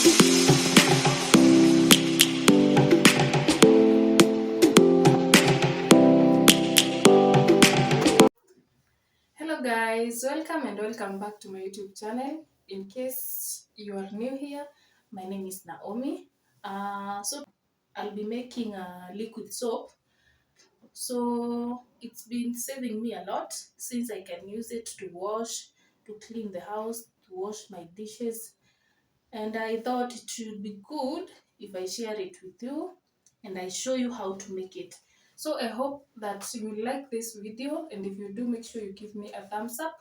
Hello guys, welcome and welcome back to my YouTube channel. In case you are new here, my name is Naomi. So I'll be making a liquid soap. So it's been saving me a lot since I can use it to wash, to clean the house, to wash my dishes. And I thought it should be good if I share it with you and I show you how to make it. So I hope that you will like this video, and if you do, make sure you give me a thumbs up.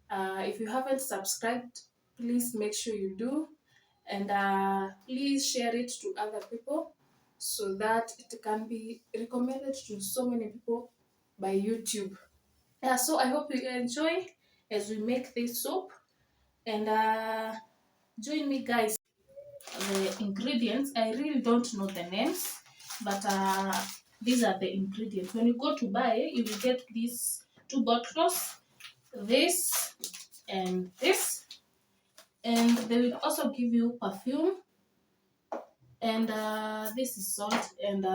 If you haven't subscribed, please make sure you do, and please share it to other people so that it can be recommended to so many people by YouTube. Yeah, so I hope you enjoy as we make this soap, and join me, guys. The ingredients, I really don't know the names, but these are the ingredients. When you go to buy, you will get these two bottles, this and this, and they will also give you perfume, and this is salt and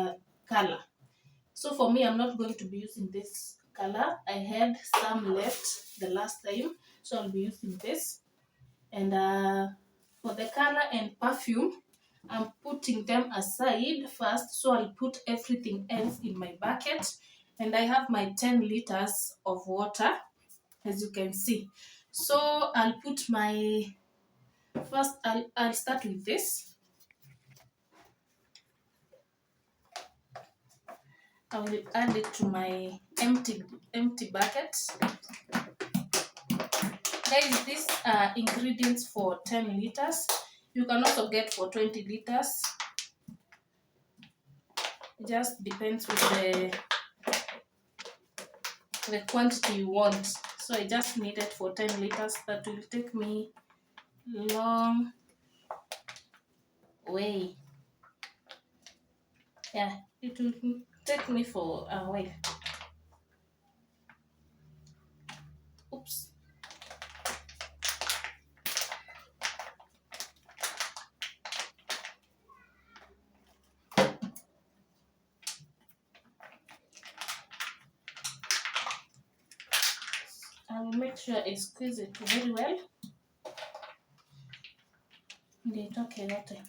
color. So for me, I'm not going to be using this color. I had some left the last time, so I'll be using this. And for the color and perfume, I'm putting them aside first, so I'll put everything else in my bucket. And I have my 10 liters of water, as you can see. So I'll put my first, I'll start with this. I will add it to my empty bucket. Guys, these are ingredients for 10 liters. You can also get for 20 liters. It just depends with the quantity you want. So I just need it for 10 liters. That will take me long way. Yeah, it will take me for a while. Oops. I will make sure I squeeze it very well. Nitoke yote.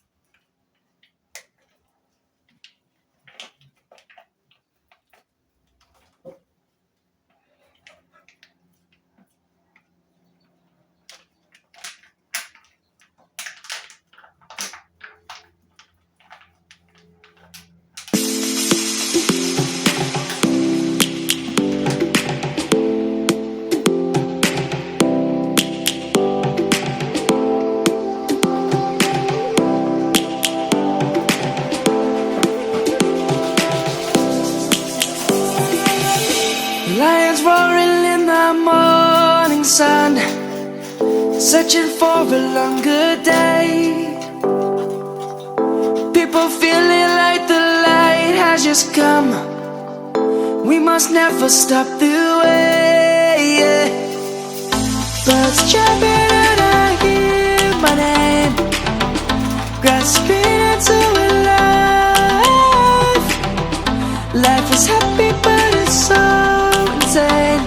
Lions roaring in the morning sun, searching for a longer day. People feeling like the light has just come. We must never stop the way. Birds chirping and I hear my name, grasping into a life. Life is happy but it's so insane.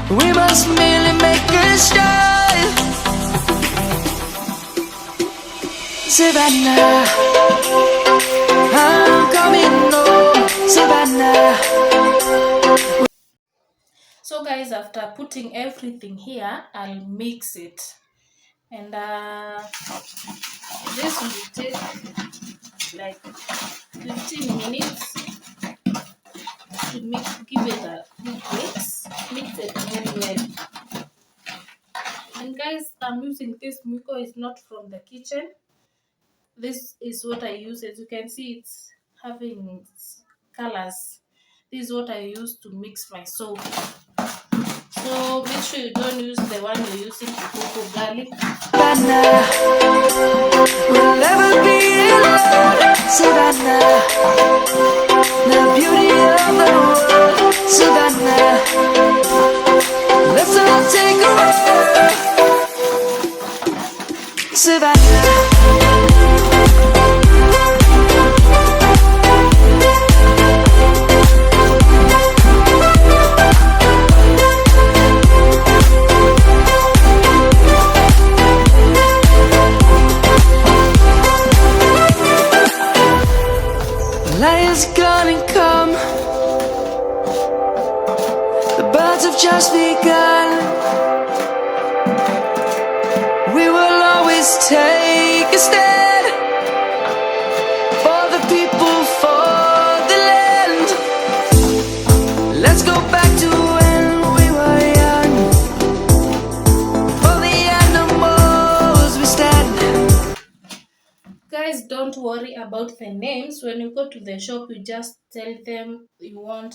We must merely make a start. Savannah, I'm coming home. Savannah. So guys, after putting everything here, I'll mix it. And this will take like 15 minutes to give it a good mix it very well. And guys, I'm using this Miko, is not from the kitchen. This is what I use. As you can see, it's having colors. This is what I use to mix my soap. So make sure you don't use the one you're using to cocoa garlic. Savannah, we'll never be alone. Savannah, the beauty of the world. Savannah, let's all take a ride. Savannah. just begun. We will always take a stand for the people, for the land. Let's go back to when we were young. For the animals we stand. Guys, don't worry about the names. When you go to the shop, you just tell them you want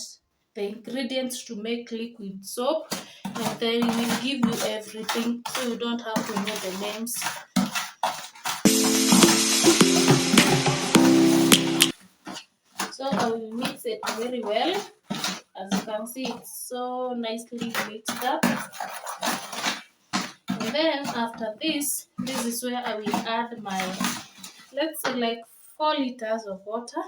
the ingredients to make liquid soap, and then we will give you everything, so you don't have to know the names. So I will mix it very well. As you can see, it's so nicely mixed up. And then after this is where I will add my, let's say, like 4 liters of water.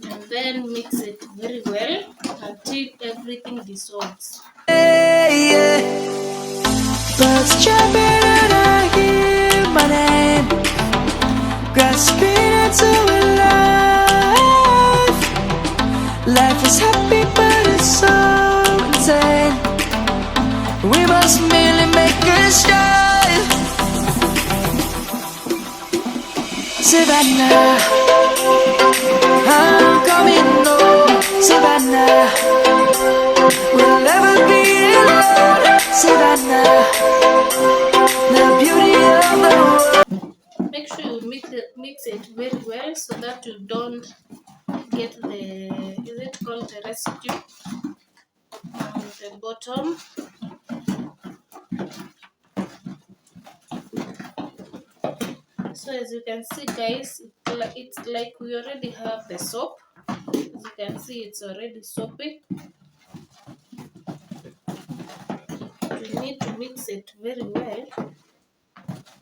And then mix it very well until everything dissolves. Birds chirping and I hear my name, grasping into life. Life is happy but it's so insane. We must merely make a start. Savannah, I'm coming home. Savannah, we'll never be alone. Savannah, the beauty of the world. Make sure you mix it very well so that you don't get the, is it called the residue on the bottom. So as you can see, guys, it's like we already have the soap. As you can see, it's already soapy. You need to mix it very well.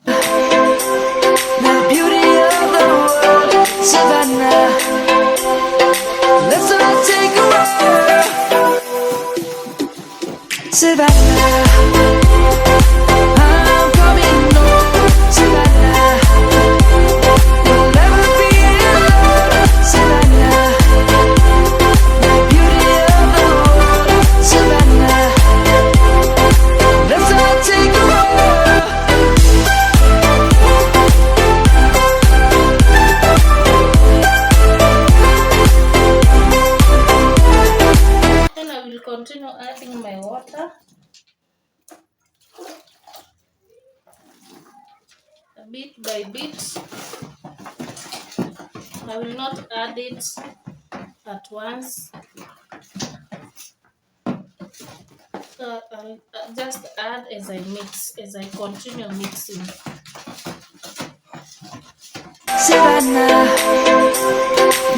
The beauty of the world, Savannah. Let's all take a walk. Savannah, I'm coming home. Savannah, we'll never be alone. Savannah, the beauty of the world, Savannah. Let's all take a walk. Then I will continue adding my water. Bit by bit. I will not add it at once. So I'll just add as I mix, as I continue mixing. Savannah,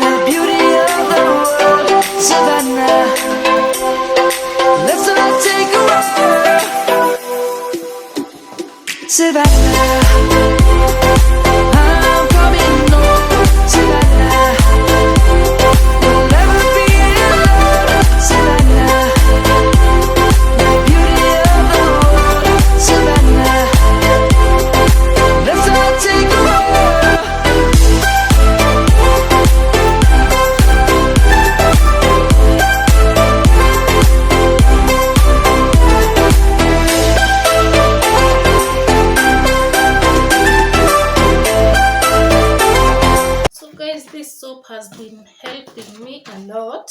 the beauty of the world, Savannah. Let's all take a walk. Savannah, I'm coming home. Savannah, we'll never be alone. Savannah, the beauty of the world, Savannah. Let's all take a walk. So guys, this soap has been helping me a lot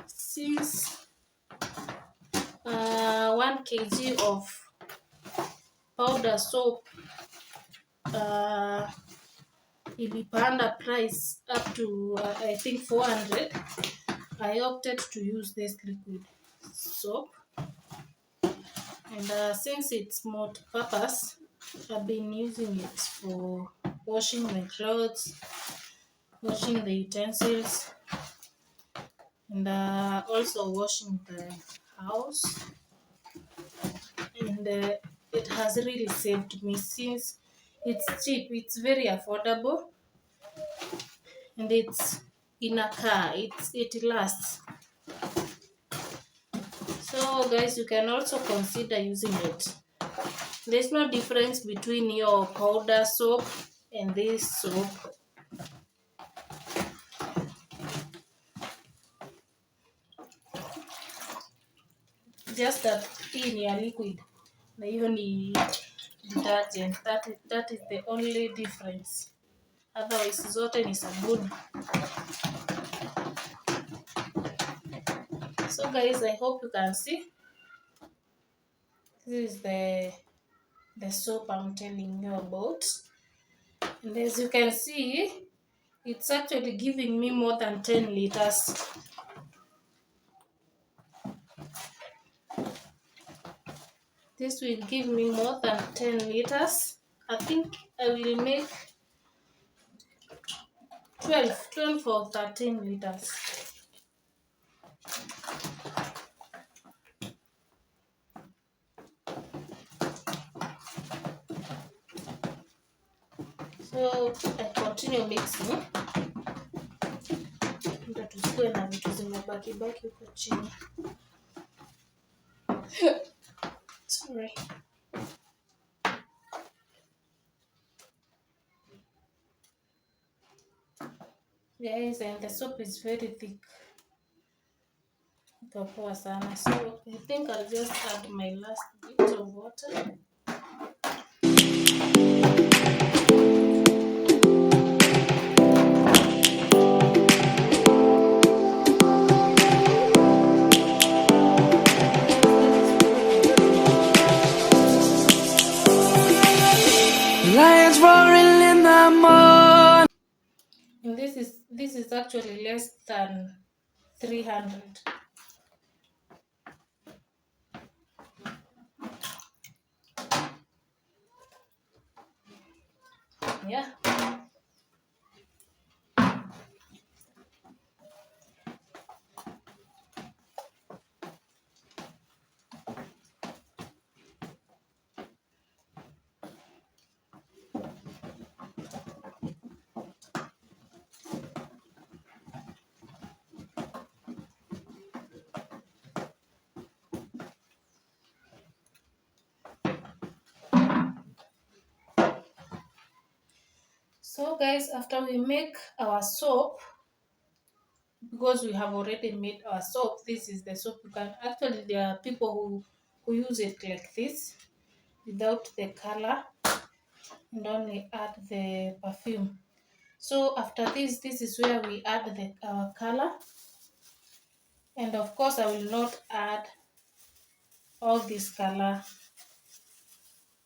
since 1 kg of powder soap ilipanda price up to I think 400. I opted to use this liquid soap, and since it's multi-purpose, I've been using it for washing my clothes, washing the utensils, and also washing the house. And it has really saved me since it's cheap, it's very affordable, and it's in a car, it lasts. So guys, you can also consider using it. There's no difference between your powder soap and this soap. Just that hii ni ya liquid na hiyo ni detergent. That is the only difference. Otherwise zote ni sabuni. So guys, I hope you can see. This is the soap I'm telling you about. And as you can see, it's actually giving me more than 10 liters. This will give me more than 10 liters. I think I will make 12 or 13 liters. So I continue mixing. Ndio tusikue na vitu zimebaki baki huko chini. Sorry. Guys, and the soap is very thick. Iko poa sana. So I think I'll just add my last bit of water. Lions roaring in the morning. And this is actually less than 300. Yeah. So guys, after we make our soap, because we have already made our soap, this is the soap. You can actually, there are people who use it like this without the color and only add the perfume. So after this is where we add our color, and of course I will not add all this color.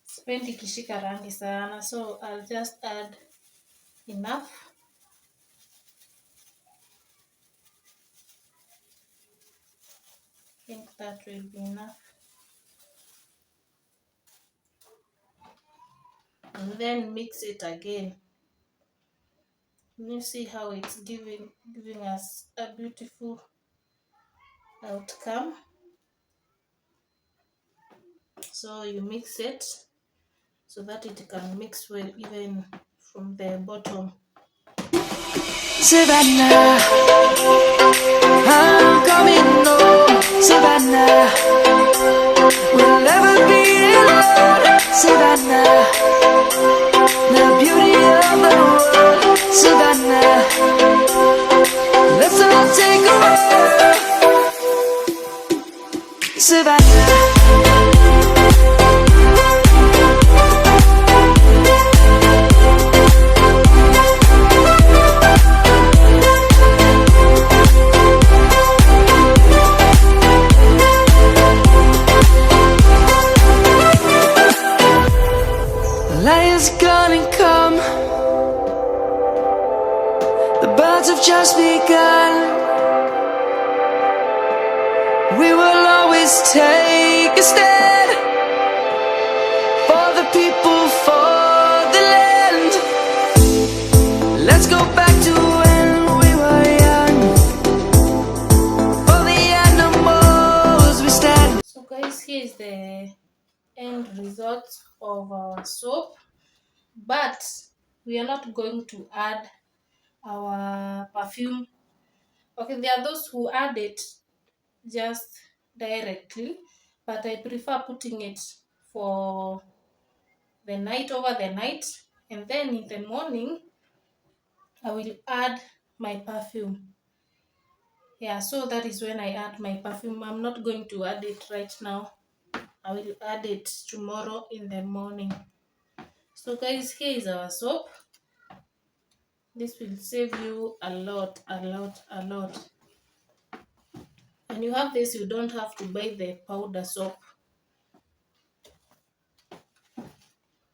Sipendi kishika rangi sana, so I'll just add enough. I think that will be enough. And then mix it again. You see how it's giving us a beautiful outcome. So you mix it so that it can mix well even from the bottom. Savannah, I'm coming home. Savannah, we'll never be alone. Savannah, the beauty of the world. Savannah, let's all take a walk. Savannah. Lion's gonna come. The birds have just begun. We will always take a stand for the people, for the land. Let's go back to when we were young. For the animals we stand. So guys, here is the end result of our soap, but we are not going to add our perfume. Okay, there are those who add it just directly, but I prefer putting it for the night, over the night, and then in the morning I will add my perfume. Yeah, so that is when I add my perfume. I'm not going to add it right now. I will add it tomorrow in the morning. So guys, here is our soap. This will save you a lot, a lot, a lot. When you have this, you don't have to buy the powder soap.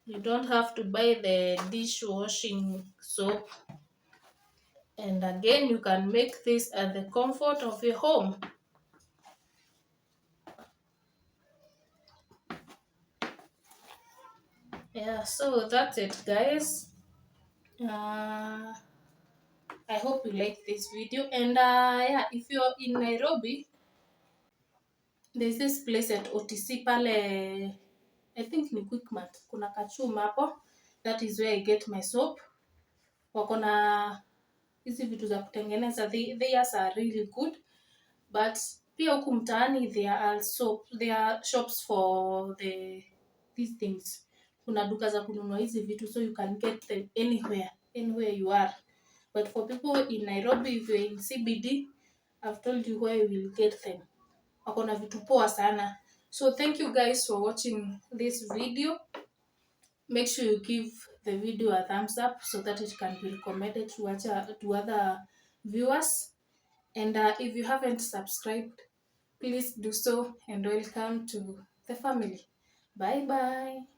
You don't have to buy the dishwashing soap. And again, you can make this at the comfort of your home. Yeah, so that's it, guys. Uh, I hope you like this video. And yeah, if you're in Nairobi, there's this place at OTC pale, I think ni Quickmart. Kuna kachuma hapo. That is where I get my soap. Wako na hizi vitu za kutengeneza. Theirs are really good. But pia huku mtaani there are shops for these things. Kuna duka za kununua hizi vitu, so you can get them anywhere you are. But for people in Nairobi, if you're in CBD, I've told you where you will get them. Wako na vitu poa sana. So thank you guys for watching this video. Make sure you give the video a thumbs up so that it can be recommended to other viewers. And if you haven't subscribed, please do so, and welcome to the family. Bye bye.